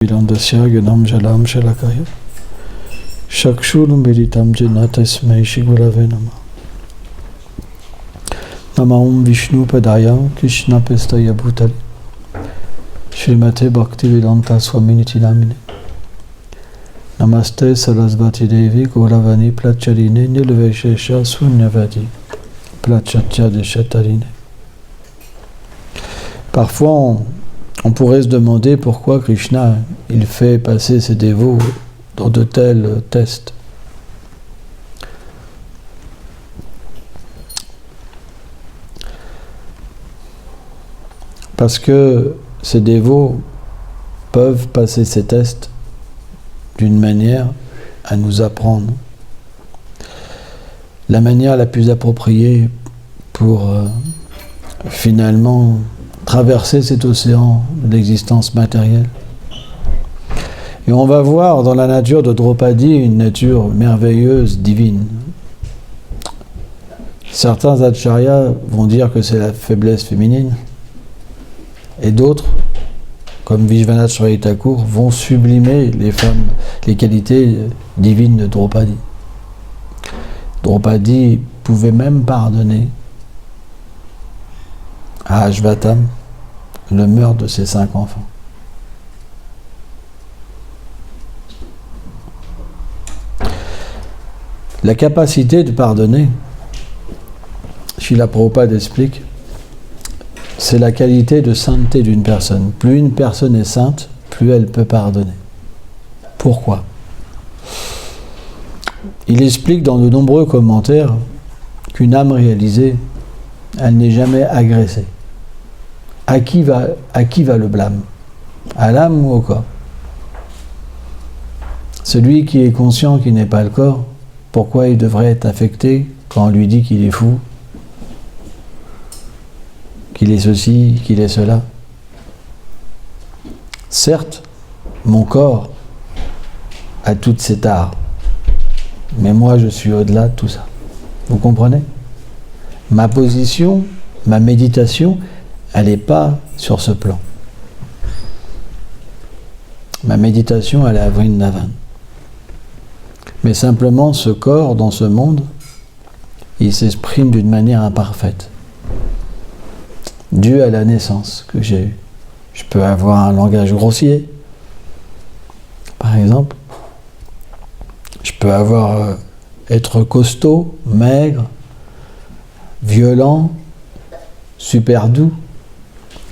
Vilandasya Ganam Jalam Shalakaya Shakshulum Veditam Jinatasmai Shigurave Nama Namaum Vishnu Padayam Krishna Pestaya Bhutale Srimate Bhakti Vedanta Swaminiti Namine Namaste Sarasvati Devi Gauravani Placharine Nilveshesha Sunyavadi Plachatya Deshatarine. Parfois on pourrait se demander pourquoi Krishna il fait passer ses dévots dans de tels tests. Parce que ces dévots peuvent passer ces tests d'une manière à nous apprendre la manière la plus appropriée pour finalement traverser cet océan de l'existence matérielle. Et on va voir dans la nature de Draupadi une nature merveilleuse, divine. Certains acharyas vont dire que c'est la faiblesse féminine, et d'autres, comme Vishwanath Chakravarti Thakur, vont sublimer les femmes, les qualités divines de Draupadi. Draupadi pouvait même pardonner à Ashvathama le meurtre de ses 5 enfants. La capacité de pardonner, Srila Prabhupada explique, c'est la qualité de sainteté d'une personne. Plus une personne est sainte, plus elle peut pardonner. Pourquoi ? Il explique dans de nombreux commentaires qu'une âme réalisée, elle n'est jamais agressée. À qui va le blâme ? À l'âme ou au corps ? Celui qui est conscient qu'il n'est pas le corps, pourquoi il devrait être affecté quand on lui dit qu'il est fou, qu'il est ceci, qu'il est cela ? Certes, mon corps a toute cette art, mais moi je suis au-delà de tout ça. Vous comprenez ? Ma position, ma méditation, elle n'est pas sur ce plan. Ma méditation, elle est à Vrindavan. Mais simplement, ce corps, dans ce monde, il s'exprime d'une manière imparfaite. Dû à la naissance que j'ai eue. Je peux avoir un langage grossier, par exemple. Je peux être costaud, maigre, violent, super doux.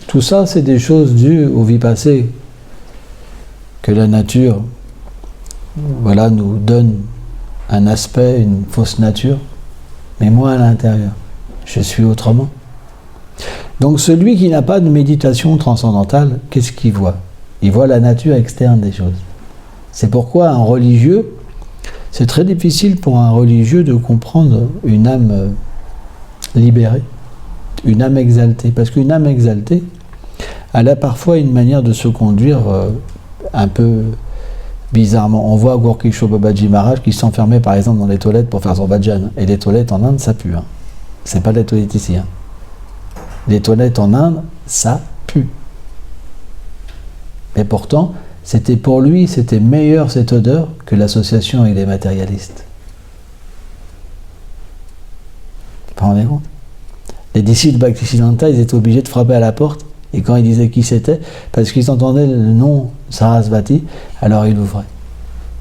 Tout ça, c'est des choses dues aux vies passées que la nature, nous donne un aspect, une fausse nature. Mais moi, à l'intérieur, je suis autrement. Donc, celui qui n'a pas de méditation transcendantale, qu'est-ce qu'il voit ? Il voit la nature externe des choses. C'est pourquoi un religieux, c'est très difficile pour un religieux de comprendre une âme libérée, une âme exaltée. Parce qu'une âme exaltée, elle a parfois une manière de se conduire un peu bizarrement. On voit Gorkisho Babaji Maharaj qui s'enfermait par exemple dans les toilettes pour faire son bhajan. Et les toilettes en Inde, ça pue. C'est pas les toilettes ici. Les toilettes en Inde, ça pue. Mais pourtant, pour lui, c'était meilleur cette odeur que l'association avec les matérialistes. Vous vous rendez compte ? Les disciples Bhaktisiddhanta, ils étaient obligés de frapper à la porte, et quand ils disaient qui c'était, parce qu'ils entendaient le nom Sarasvati, alors ils ouvraient.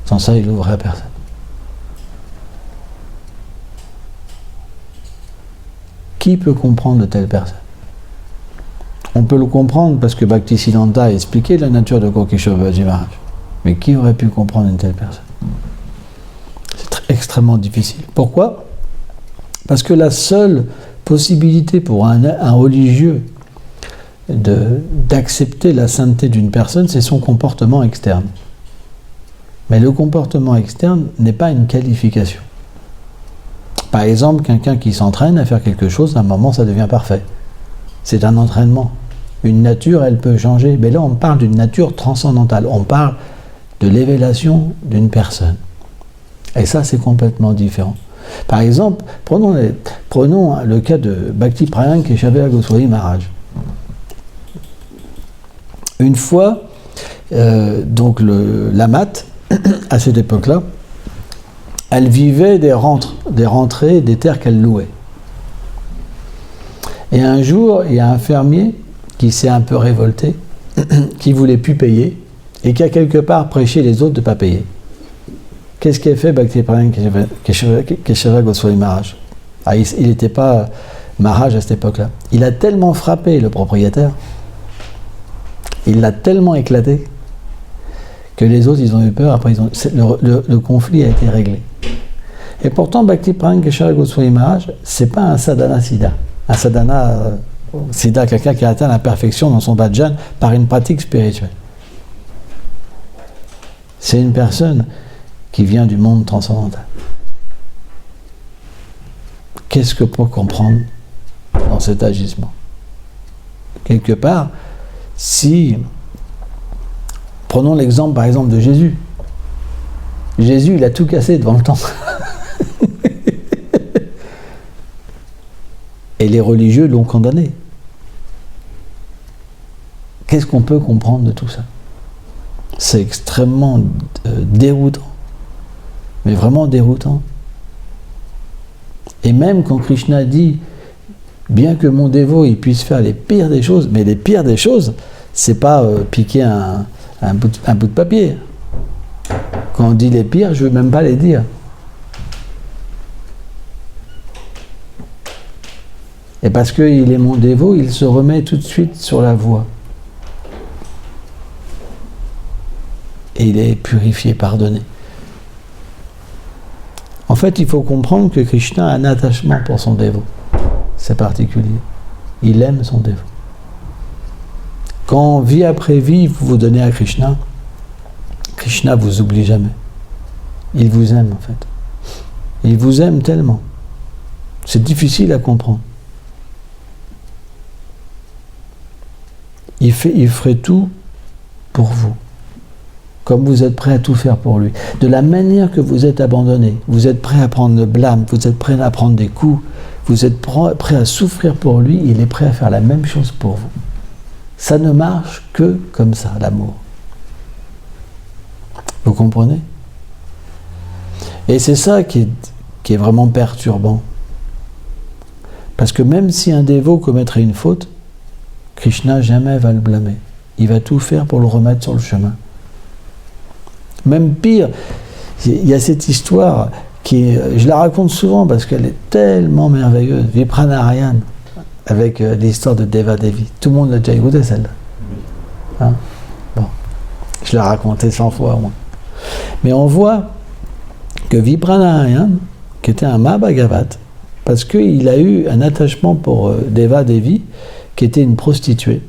Sans ça, ils n'ouvraient à personne. Qui peut comprendre de telles personnes ? On peut le comprendre parce que Bhaktisiddhanta a expliqué la nature de Gorkisho Babaji Maharaj. Mais qui aurait pu comprendre une telle personne ? C'est extrêmement difficile. Pourquoi ? Parce que la seule possibilité pour un religieux d'accepter la sainteté d'une personne, c'est son comportement externe. Mais le comportement externe n'est pas une qualification. Par exemple, quelqu'un qui s'entraîne à faire quelque chose, à un moment, ça devient parfait. C'est un entraînement. Une nature, elle peut changer. Mais là, on parle d'une nature transcendantale. On parle de l'élévation d'une personne. Et ça, c'est complètement différent. Par exemple, prenons le cas de Bhakti Prayan Keshavaya Goswami Maharaj. Une fois, donc la mat, à cette époque-là, elle vivait des rentrées des terres qu'elle louait. Et un jour, il y a un fermier qui s'est un peu révolté, qui ne voulait plus payer, et qui a quelque part prêché les autres de ne pas payer. Qu'est-ce qu'il a fait Bhaktivedanta Keshava Goswami Maharaj? Il n'était pas Maharaj à cette époque-là. Il a tellement frappé le propriétaire, il l'a tellement éclaté, que les autres, ils ont eu peur. Après, le conflit a été réglé. Et pourtant, Bhaktivedanta Keshava Goswami Maharaj, c'est pas un sadhana siddha. Un sadhana siddha, quelqu'un qui a atteint la perfection dans son bhajan par une pratique spirituelle. C'est une personne qui vient du monde transcendantal. Qu'est-ce que pour comprendre dans cet agissement? Quelque part, si... Prenons l'exemple, par exemple, de Jésus. Jésus, il a tout cassé devant le temple. Et les religieux l'ont condamné. Qu'est-ce qu'on peut comprendre de tout ça? C'est extrêmement déroutant. Mais vraiment déroutant. Et même quand Krishna dit, bien que mon dévot il puisse faire les pires des choses, mais les pires des choses, c'est pas piquer un bout de papier. Quand on dit les pires, je ne veux même pas les dire. Et parce qu'il est mon dévot, il se remet tout de suite sur la voie. Et il est purifié, pardonné. En fait, il faut comprendre que Krishna a un attachement pour son dévot. C'est particulier. Il aime son dévot. Quand vie après vie, vous vous donnez à Krishna, Krishna vous oublie jamais. Il vous aime, en fait. Il vous aime tellement. C'est difficile à comprendre. Il ferait tout pour vous. Comme vous êtes prêt à tout faire pour lui. De la manière que vous êtes abandonné, vous êtes prêt à prendre le blâme, vous êtes prêt à prendre des coups, vous êtes prêt à souffrir pour lui, il est prêt à faire la même chose pour vous. Ça ne marche que comme ça, l'amour. Vous comprenez? Et c'est ça qui est vraiment perturbant. Parce que même si un dévot commettrait une faute, Krishna jamais va le blâmer. Il va tout faire pour le remettre sur le chemin. Même pire, il y a cette histoire je la raconte souvent parce qu'elle est tellement merveilleuse. Vipranarayan, avec l'histoire de Deva Devi. Tout le monde l'a déjà écouté, celle-là. Hein? Bon. Je l'ai racontée 100 fois au moins. Mais on voit que Vipranarayan, qui était un Mahabhagavat, parce qu'il a eu un attachement pour Deva Devi, qui était une prostituée.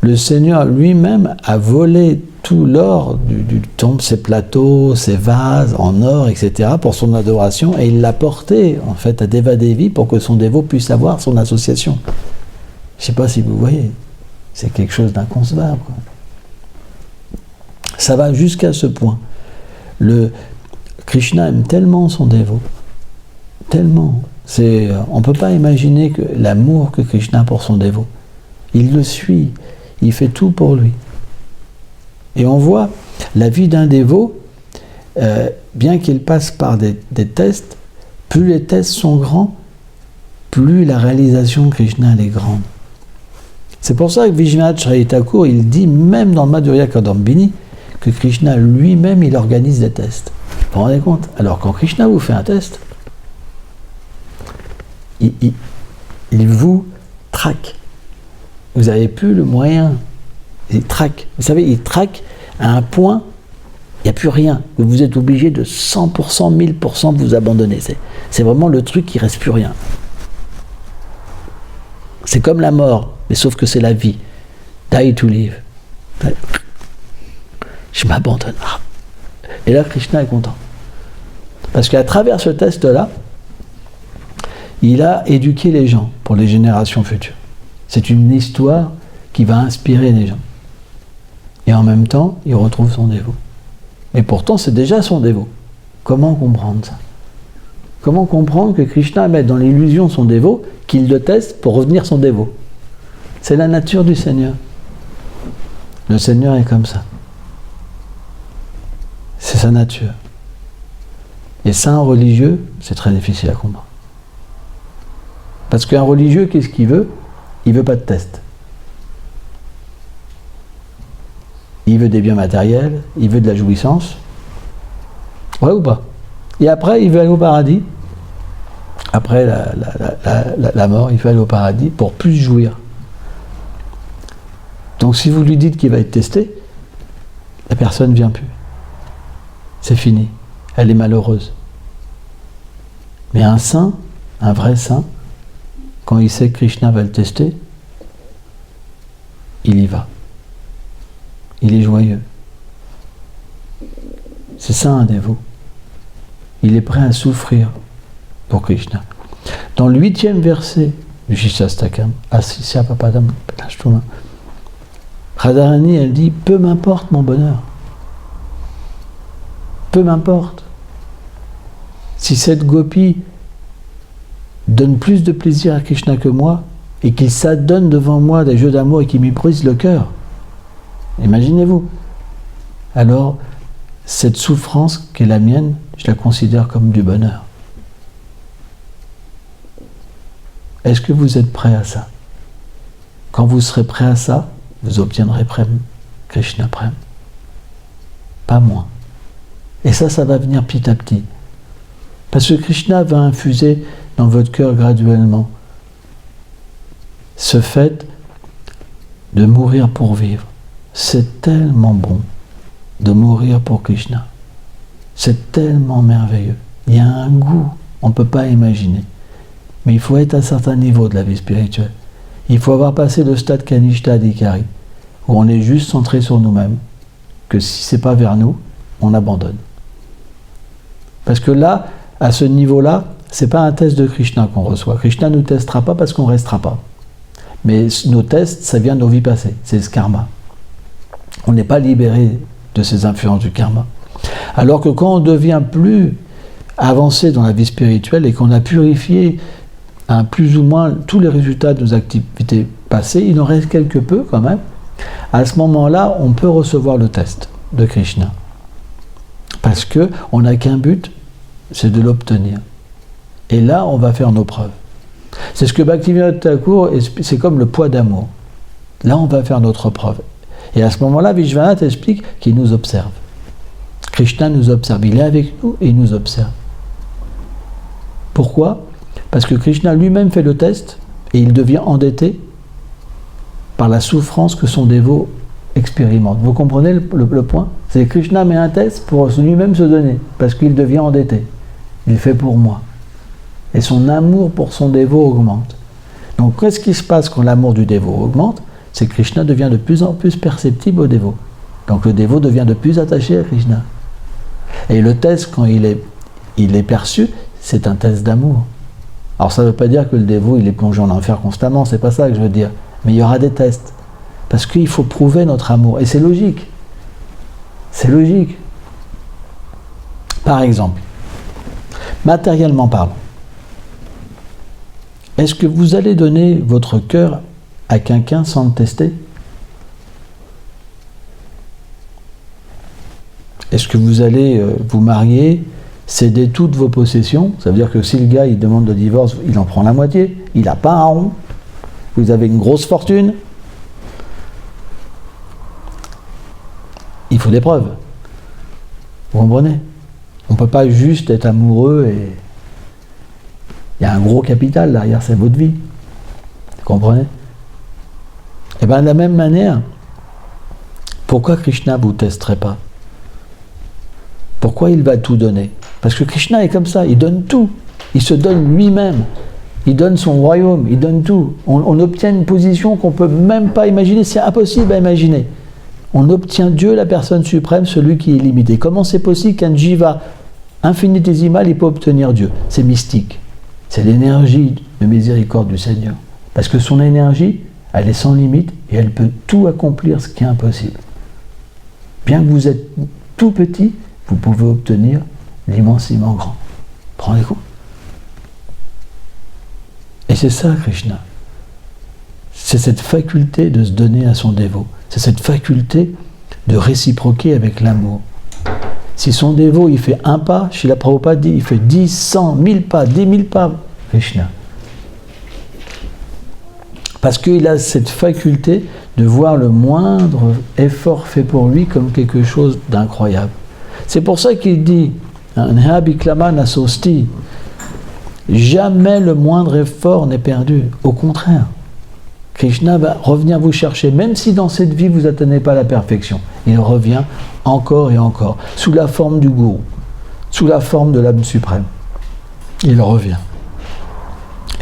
Le Seigneur lui-même a volé tout l'or du temple, ses plateaux, ses vases en or, etc., pour son adoration, et il l'a porté, en fait, à Deva Devi pour que son dévot puisse avoir son association. Je ne sais pas si vous voyez, c'est quelque chose d'inconcevable, quoi. Ça va jusqu'à ce point. Krishna aime tellement son dévot, tellement. On ne peut pas imaginer que l'amour que Krishna a pour son dévot. Il le suit, il fait tout pour lui. Et on voit la vie d'un dévot, bien qu'il passe par des tests, plus les tests sont grands, plus la réalisation de Krishna elle est grande. C'est pour ça que Vishwanath Chakravarti Thakur, il dit, même dans le Madhurya Kadambini, que Krishna lui-même, il organise des tests. Vous vous rendez compte? Alors quand Krishna vous fait un test, il vous traque. Vous n'avez plus le moyen. Il traque. Vous savez, il traque à un point, il n'y a plus rien. Vous êtes obligé de 100%, 1000% de vous abandonner. C'est vraiment le truc qui ne reste plus rien. C'est comme la mort, mais sauf que c'est la vie. Die to live. Je m'abandonne. Et là, Krishna est content. Parce qu'à travers ce test-là, il a éduqué les gens pour les générations futures. C'est une histoire qui va inspirer les gens. Et en même temps, il retrouve son dévot. Et pourtant, c'est déjà son dévot. Comment comprendre ça? Comment comprendre que Krishna met dans l'illusion son dévot, qu'il le teste pour revenir son dévot? C'est la nature du Seigneur. Le Seigneur est comme ça. C'est sa nature. Et ça, un religieux, c'est très difficile à comprendre. Parce qu'un religieux, qu'est-ce qu'il veut? Il veut pas de test. Il veut des biens matériels, il veut de la jouissance. Ouais ou pas? Et après, il veut aller au paradis. Après la mort, il veut aller au paradis pour plus jouir. Donc si vous lui dites qu'il va être testé, la personne ne vient plus. C'est fini. Elle est malheureuse. Mais un saint, un vrai saint, quand il sait que Krishna va le tester, il y va. Il est joyeux. C'est ça un dévot. Il est prêt à souffrir pour Krishna. Dans le 8e verset du Shikshastakam, Asisya Papadam Plashtuma, Radharani, elle dit, peu m'importe mon bonheur. Peu m'importe. Si cette gopi donne plus de plaisir à Krishna que moi, et qu'il s'adonne devant moi des jeux d'amour et qu'il m'y brise le cœur, imaginez-vous. Alors, cette souffrance qui est la mienne, je la considère comme du bonheur. Est-ce que vous êtes prêt à ça? Quand vous serez prêt à ça, vous obtiendrez Prem, Krishna Prem. Pas moins. Et ça va venir petit à petit. Parce que Krishna va infuser dans votre cœur graduellement ce fait de mourir pour vivre. C'est tellement bon de mourir pour Krishna. C'est tellement merveilleux. Il y a un goût, on ne peut pas imaginer. Mais il faut être à un certain niveau de la vie spirituelle. Il faut avoir passé le stade Kanishta Adhikari, où on est juste centré sur nous-mêmes, que si ce n'est pas vers nous, on abandonne. Parce que là, à ce niveau-là, ce n'est pas un test de Krishna qu'on reçoit. Krishna ne nous testera pas parce qu'on ne restera pas. Mais nos tests, ça vient de nos vies passées, c'est ce karma. On n'est pas libéré de ces influences du karma. Alors que quand on devient plus avancé dans la vie spirituelle et qu'on a purifié plus ou moins tous les résultats de nos activités passées, il en reste quelque peu quand même, à ce moment-là, on peut recevoir le test de Krishna. Parce qu'on n'a qu'un but, c'est de l'obtenir. Et là, on va faire nos preuves. C'est ce que Bhaktivinoda Thakur, c'est comme le poids d'amour. Là, on va faire notre preuve. Et à ce moment-là, Vishwanath explique qu'il nous observe. Krishna nous observe. Il est avec nous et il nous observe. Pourquoi? Parce que Krishna lui-même fait le test et il devient endetté par la souffrance que son dévot expérimente. Vous comprenez le point? C'est que Krishna met un test pour lui-même se donner, parce qu'il devient endetté. Il fait pour moi. Et son amour pour son dévot augmente. Donc, qu'est-ce qui se passe quand l'amour du dévot augmente? C'est que Krishna devient de plus en plus perceptible au dévot. Donc, le dévot devient de plus attaché à Krishna. Et le test, quand il est perçu, c'est un test d'amour. Alors, ça ne veut pas dire que le dévot, il est plongé en enfer constamment, c'est pas ça que je veux dire. Mais il y aura des tests. Parce qu'il faut prouver notre amour. Et c'est logique. C'est logique. Par exemple, matériellement parlant, est-ce que vous allez donner votre cœur à quelqu'un sans le tester? Est-ce que vous allez vous marier, céder toutes vos possessions? Ça veut dire que si le gars il demande le divorce, il en prend la moitié, il n'a pas un rond, vous avez une grosse fortune. Il faut des preuves. Vous comprenez? On ne peut pas juste être amoureux et il y a un gros capital derrière, c'est votre vie. Vous comprenez? Et bien de la même manière, pourquoi Krishna ne vous testerait pas? Pourquoi il va tout donner? Parce que Krishna est comme ça, il donne tout. Il se donne lui-même. Il donne son royaume, il donne tout. On obtient une position qu'on ne peut même pas imaginer, c'est impossible à imaginer. On obtient Dieu, la personne suprême, celui qui est illimité. Comment c'est possible qu'un jiva infinitésimal il peut obtenir Dieu? C'est mystique. C'est l'énergie de miséricorde du Seigneur. Parce que son énergie, elle est sans limite et elle peut tout accomplir ce qui est impossible. Bien que vous êtes tout petit, vous pouvez obtenir l'immensément grand. Prenez compte. Et c'est ça, Krishna. C'est cette faculté de se donner à son dévot. C'est cette faculté de réciproquer avec l'amour. Si son dévot, il fait un pas, Srila Prabhupada dit, il fait 10, 100, 1000 pas, 10 000 pas, Krishna. Parce qu'il a cette faculté de voir le moindre effort fait pour lui comme quelque chose d'incroyable. C'est pour ça qu'il dit, Nhabiklama nasosti, jamais le moindre effort n'est perdu. Au contraire, Krishna va revenir vous chercher, même si dans cette vie vous n'atteignez pas la perfection. Il revient encore et encore, sous la forme du gourou, sous la forme de l'âme suprême. Il revient.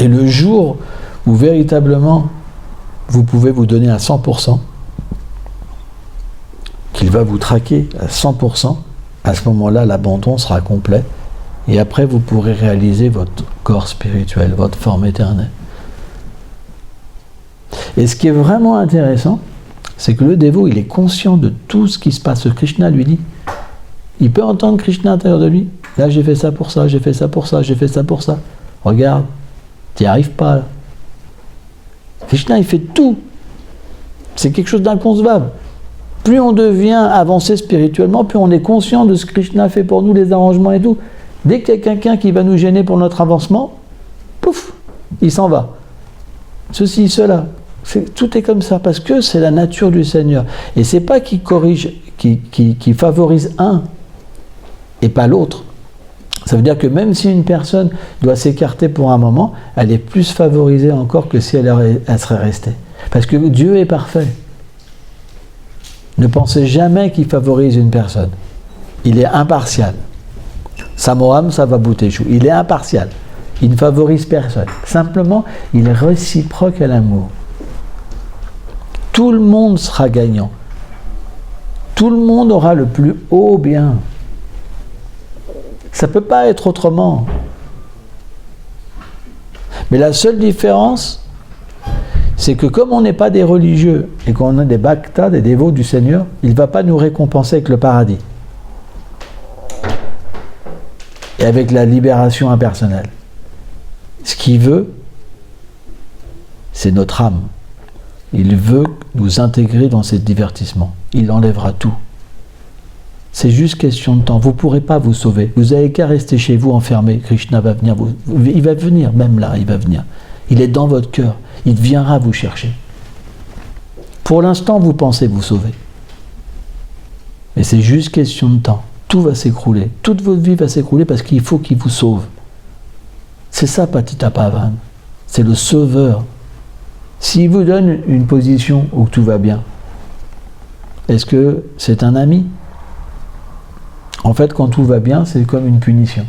Et le jour où véritablement vous pouvez vous donner à 100%, qu'il va vous traquer à 100%, à ce moment-là, l'abandon sera complet. Et après, vous pourrez réaliser votre corps spirituel, votre forme éternelle. Et ce qui est vraiment intéressant, c'est que le dévot, il est conscient de tout ce qui se passe. Krishna lui dit, il peut entendre Krishna à l'intérieur de lui. Là, j'ai fait ça pour ça, j'ai fait ça pour ça, j'ai fait ça pour ça. Regarde, tu n'y arrives pas. Krishna, il fait tout. C'est quelque chose d'inconcevable. Plus on devient avancé spirituellement, plus on est conscient de ce que Krishna fait pour nous, les arrangements et tout. Dès qu'il y a quelqu'un qui va nous gêner pour notre avancement, pouf, il s'en va. Ceci, cela. Tout est comme ça, parce que c'est la nature du Seigneur. Et c'est pas qu'il corrige, qui favorise un et pas l'autre. Ça veut dire que même si une personne doit s'écarter pour un moment, elle est plus favorisée encore que si elle serait restée. Parce que Dieu est parfait. Ne pensez jamais qu'il favorise une personne. Il est impartial. Samoham, ça va boutéchou. Il est impartial. Il ne favorise personne. Simplement, il est réciproque à l'amour. Tout le monde sera gagnant. Tout le monde aura le plus haut bien. Ça ne peut pas être autrement. Mais la seule différence, c'est que comme on n'est pas des religieux et qu'on est des bhaktas, des dévots du Seigneur, il ne va pas nous récompenser avec le paradis. Et avec la libération impersonnelle. Ce qu'il veut, c'est notre âme. Il veut nous intégrer dans ces divertissements. Il enlèvera tout. C'est juste question de temps. Vous ne pourrez pas vous sauver. Vous n'avez qu'à rester chez vous enfermé. Krishna va venir. Il va venir, même là, il va venir. Il est dans votre cœur. Il viendra vous chercher. Pour l'instant, vous pensez vous sauver. Mais c'est juste question de temps. Tout va s'écrouler. Toute votre vie va s'écrouler parce qu'il faut qu'il vous sauve. C'est ça, Patita Pavan. C'est le sauveur. S'il vous donne une position où tout va bien, est-ce que c'est un ami? En fait, quand tout va bien, c'est comme une punition.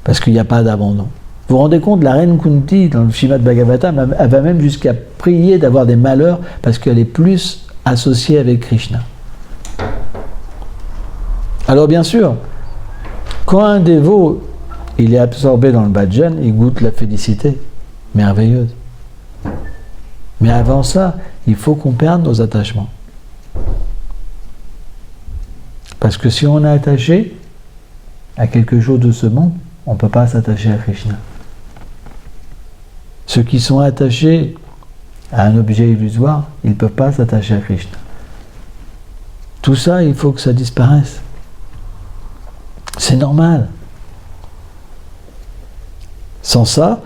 Parce qu'il n'y a pas d'abandon. Vous vous rendez compte, la reine Kunti, dans le Srimad Bhagavatam, elle va même jusqu'à prier d'avoir des malheurs parce qu'elle est plus associée avec Krishna. Alors bien sûr, quand un dévot, il est absorbé dans le bhajan, il goûte la félicité merveilleuse. Mais avant ça, il faut qu'on perde nos attachements. Parce que si on est attaché à quelque chose de ce monde, on ne peut pas s'attacher à Krishna. Ceux qui sont attachés à un objet illusoire, ils ne peuvent pas s'attacher à Krishna. Tout ça, il faut que ça disparaisse. C'est normal. Sans ça,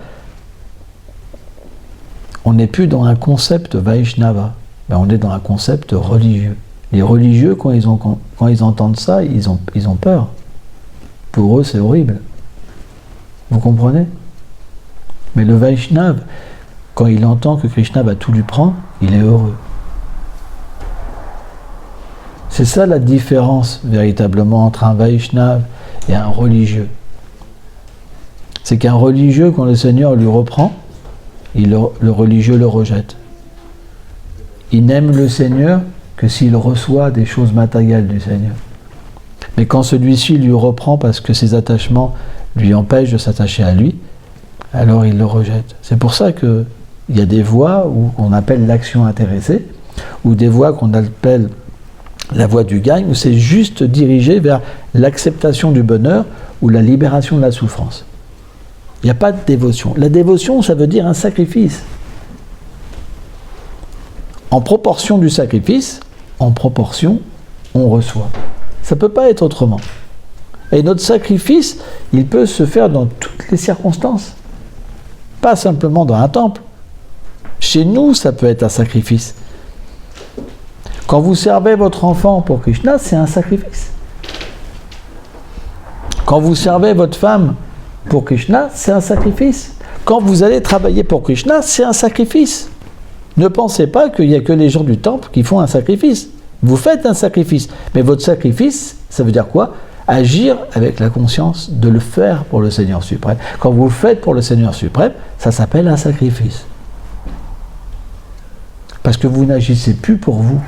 on n'est plus dans un concept Vaishnava, mais on est dans un concept religieux. Les religieux, quand ils entendent ça, ils ont peur. Pour eux, c'est horrible. Vous comprenez? Mais le Vaishnava, quand il entend que Krishna va tout lui prendre, il est heureux. C'est ça la différence, véritablement, entre un Vaishnava et un religieux. C'est qu'un religieux, quand le Seigneur lui reprend, le religieux le rejette. Il n'aime le Seigneur que s'il reçoit des choses matérielles du Seigneur. Mais quand celui-ci lui reprend parce que ses attachements lui empêchent de s'attacher à lui, alors il le rejette. C'est pour ça qu'il y a des voies qu'on appelle l'action intéressée, ou des voies qu'on appelle la voie du gagne, où c'est juste dirigé vers l'acceptation du bonheur ou la libération de la souffrance. Il n'y a pas de dévotion. La dévotion, ça veut dire un sacrifice. en proportion du sacrifice, en proportion, on reçoit. Ça ne peut pas être autrement. Et notre sacrifice, il peut se faire dans toutes les circonstances. Pas simplement dans un temple. Chez nous, ça peut être un sacrifice. Quand vous servez votre enfant pour Krishna, c'est un sacrifice. Quand vous servez votre femme pour Krishna, c'est un sacrifice. Quand vous allez travailler pour Krishna, c'est un sacrifice. Ne pensez pas qu'il n'y a que les gens du temple qui font un sacrifice. Vous faites un sacrifice. Mais votre sacrifice, ça veut dire quoi? Agir avec la conscience de le faire pour le Seigneur suprême. Quand vous le faites pour le Seigneur suprême, ça s'appelle un sacrifice. Parce que vous n'agissez plus pour vous,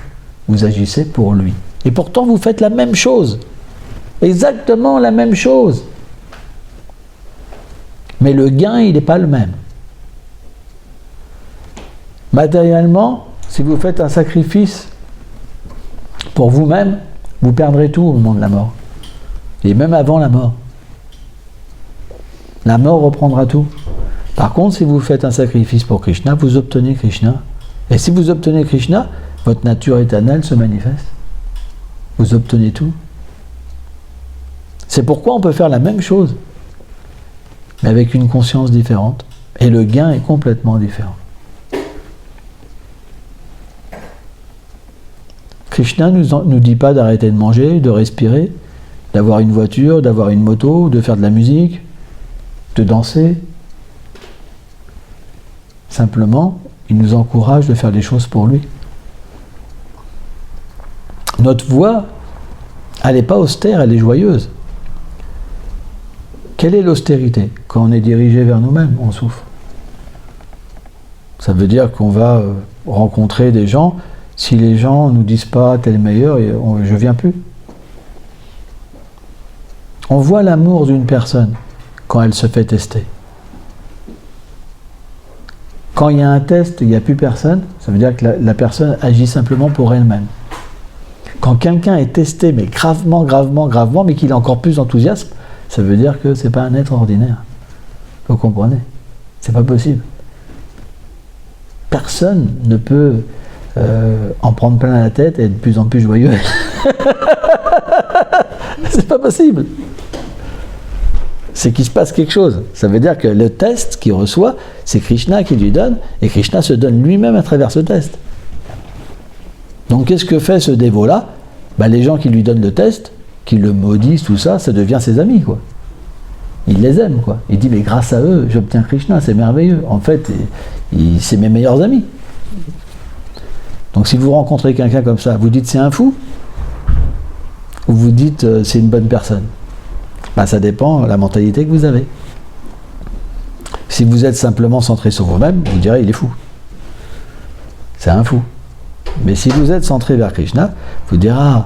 vous agissez pour lui. Et pourtant, vous faites la même chose. Exactement la même chose. Mais le gain, il n'est pas le même. Matériellement, si vous faites un sacrifice pour vous-même, vous perdrez tout au moment de la mort. Et même avant la mort. La mort reprendra tout. Par contre, si vous faites un sacrifice pour Krishna, vous obtenez Krishna. Et si vous obtenez Krishna, votre nature éternelle se manifeste. Vous obtenez tout. C'est pourquoi on peut faire la même chose, mais avec une conscience différente. Et le gain est complètement différent. Krishna ne nous dit pas d'arrêter de manger, de respirer, d'avoir une voiture, d'avoir une moto, de faire de la musique, de danser. Simplement, il nous encourage de faire des choses pour lui. Notre voix, elle n'est pas austère, elle est joyeuse. Quelle est l'austérité? Quand on est dirigé vers nous-mêmes, on souffre. Ça veut dire qu'on va rencontrer des gens, si les gens ne nous disent pas tel est meilleur, je ne viens plus. On voit l'amour d'une personne quand elle se fait tester. Quand il y a un test, il n'y a plus personne, ça veut dire que la personne agit simplement pour elle-même. Quand quelqu'un est testé, mais gravement, mais qu'il est encore plus enthousiaste, ça veut dire que ce n'est pas un être ordinaire. Vous comprenez? C'est pas possible. Personne ne peut en prendre plein la tête et être de plus en plus joyeux. C'est pas possible. C'est qu'il se passe quelque chose. Ça veut dire que le test qu'il reçoit, c'est Krishna qui lui donne, et Krishna se donne lui-même à travers ce test. Donc qu'est-ce que fait ce dévot-là? Les gens qui lui donnent le test, qui le maudissent, tout ça, ça devient ses amis, quoi. Il les aime, quoi. Il dit, mais grâce à eux, j'obtiens Krishna, c'est merveilleux. En fait, c'est mes meilleurs amis. Donc si vous rencontrez quelqu'un comme ça, vous dites c'est un fou, ou vous dites c'est une bonne personne. Ça dépend de la mentalité que vous avez. Si vous êtes simplement centré sur vous-même, vous direz il est fou. C'est un fou. Mais si vous êtes centré vers Krishna, vous direz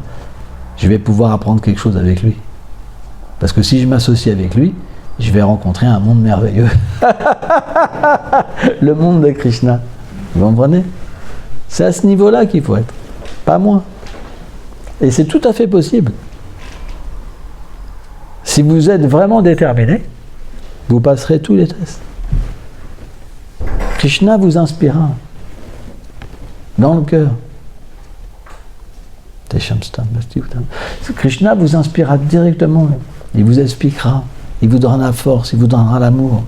je vais pouvoir apprendre quelque chose avec lui. Parce que si je m'associe avec lui, je vais rencontrer un monde merveilleux. Le monde de Krishna. Vous comprenez? C'est à ce niveau-là qu'il faut être, pas moins. Et c'est tout à fait possible. Si vous êtes vraiment déterminé, vous passerez tous les tests. Krishna vous inspirera dans le cœur. Krishna vous inspirera directement. Il vous expliquera. Il vous donnera la force. Il vous donnera l'amour.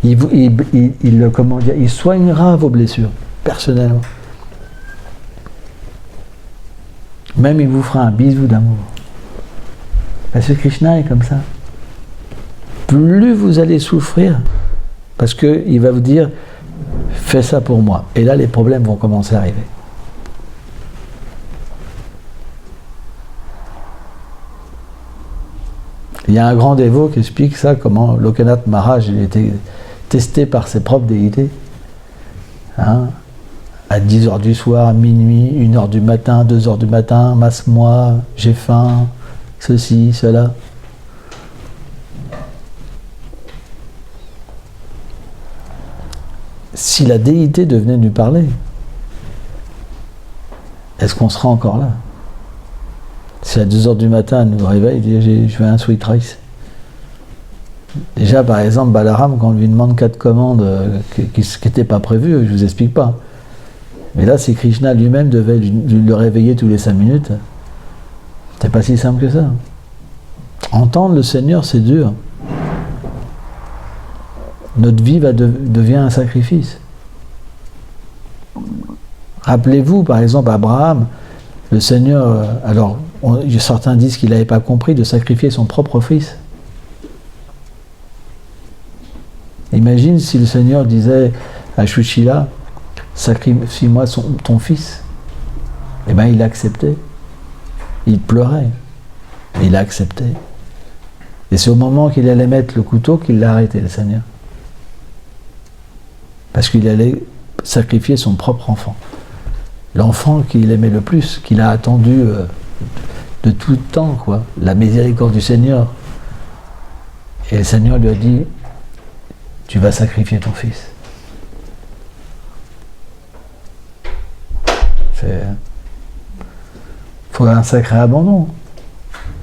Il soignera vos blessures, personnellement. Même il vous fera un bisou d'amour. Parce que Krishna est comme ça. Plus vous allez souffrir, parce qu'il va vous dire, fais ça pour moi. Et là, les problèmes vont commencer à arriver. Il y a un grand dévot qui explique ça, comment Lokanath Maharaj il était testé par ses propres déités. À 10h du soir, à minuit, 1h du matin, 2h du matin, masse-moi, j'ai faim, ceci, cela. Si la déité devenait nous parler, est-ce qu'on sera encore là? Si à 2h du matin, elle nous réveille, il dit je veux un sweet rice. Déjà, par exemple, Balaram, quand on lui demande 4 commandes qui n'étaient pas prévues, je ne vous explique pas. Mais là, si Krishna lui-même devait le réveiller tous les 5 minutes, c'est pas si simple que ça. Entendre le Seigneur, c'est dur. Notre vie devient un sacrifice. Rappelez-vous, par exemple, Abraham, le Seigneur, alors certains disent qu'il n'avait pas compris de sacrifier son propre fils. Imagine si le Seigneur disait à Shushila, sacrifie-moi ton fils. Eh bien, il acceptait. Il pleurait. Et il a accepté. Et c'est au moment qu'il allait mettre le couteau qu'il l'a arrêté, le Seigneur. Parce qu'il allait sacrifier son propre enfant. L'enfant qu'il aimait le plus, qu'il a attendu de tout temps, quoi. La miséricorde du Seigneur. Et le Seigneur lui a dit, tu vas sacrifier ton fils. Il faut un sacré abandon.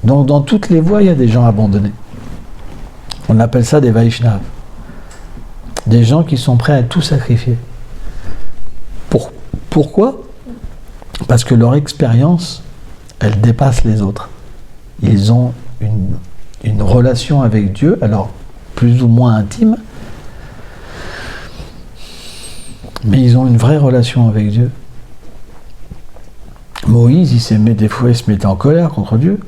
Donc dans toutes les voies, il y a des gens abandonnés. On appelle ça des Vaishnavas. Des gens qui sont prêts à tout sacrifier. Pourquoi ? Parce que leur expérience, elle dépasse les autres. Ils ont une relation avec Dieu, alors plus ou moins intime, mais ils ont une vraie relation avec Dieu. Moïse, des fois, il se mettait en colère contre Dieu.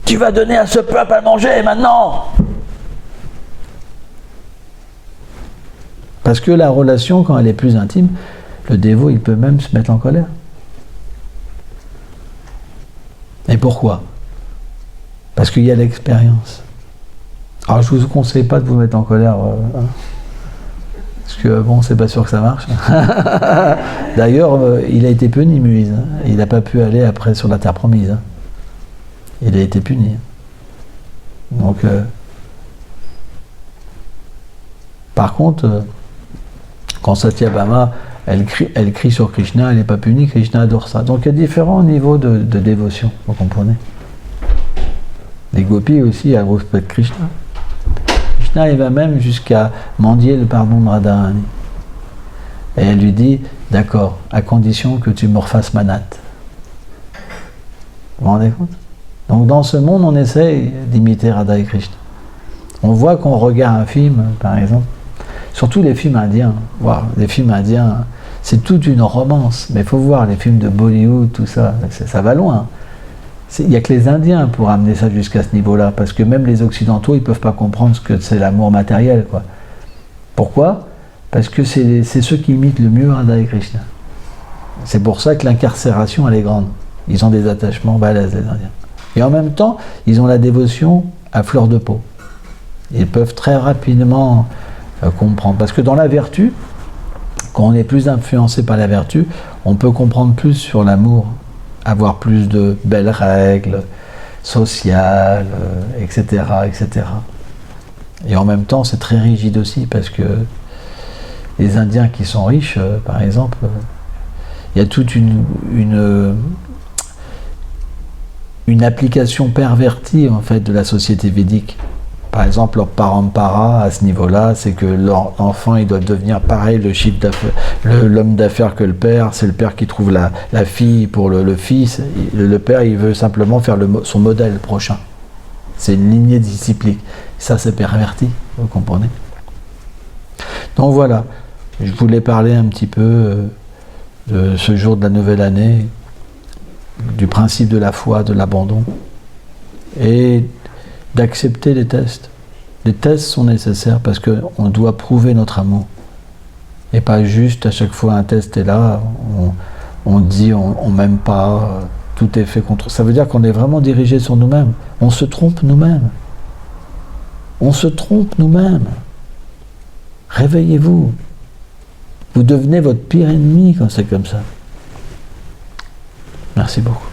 Tu vas donner à ce peuple à manger maintenant! Parce que la relation, quand elle est plus intime, le dévot, il peut même se mettre en colère. Et pourquoi? Parce qu'il y a l'expérience. Alors, je ne vous conseille pas de vous mettre en colère. Parce que, bon, c'est pas sûr que ça marche. D'ailleurs, il a été puni, Moïse. Il n'a pas pu aller après sur la terre promise. Il a été puni. Donc, par contre, quand Satyabhama, elle crie sur Krishna, elle n'est pas punie, Krishna adore ça. Donc il y a différents niveaux de dévotion, vous comprenez. Les gopis aussi, elles respectent Krishna. Krishna, il va même jusqu'à mendier le pardon de Radharani. Et elle lui dit, d'accord, à condition que tu me refasses ma natte. Vous vous rendez compte? Donc dans ce monde, on essaie d'imiter Radha et Krishna. On voit qu'on regarde un film, par exemple, surtout les films indiens. Wow, les films indiens, c'est toute une romance. Mais il faut voir les films de Bollywood, tout ça, ça va loin. Il n'y a que les Indiens pour amener ça jusqu'à ce niveau-là, parce que même les Occidentaux, ils ne peuvent pas comprendre ce que c'est l'amour matériel, quoi. Pourquoi? Parce que c'est ceux qui imitent le mieux Radha et Krishna. C'est pour ça que l'incarcération, elle est grande. Ils ont des attachements balèzes, les Indiens. Et en même temps, ils ont la dévotion à fleur de peau. Ils peuvent très rapidement comprendre. Parce que dans la vertu, quand on est plus influencé par la vertu, on peut comprendre plus sur l'amour, avoir plus de belles règles sociales, etc., etc. Et en même temps, c'est très rigide aussi, parce que les Indiens qui sont riches, par exemple, il y a toute une application pervertie, en fait, de la société védique. Par exemple, leur parampara, à ce niveau-là, c'est que leur enfant, il doit devenir pareil, l'homme d'affaires que le père. C'est le père qui trouve la fille pour le fils. Le père, il veut simplement faire son modèle prochain. C'est une lignée disciplique. Ça, c'est perverti, vous comprenez? Donc voilà, je voulais parler un petit peu de ce jour de la nouvelle année, du principe de la foi, de l'abandon, et d'accepter les tests. Les tests sont nécessaires parce qu'on doit prouver notre amour. Et pas juste à chaque fois un test est là, on dit on m'aime pas, tout est fait contre. Ça veut dire qu'on est vraiment dirigé sur nous-mêmes. On se trompe nous-mêmes. On se trompe nous-mêmes. Réveillez-vous. Vous devenez votre pire ennemi quand c'est comme ça. Merci beaucoup.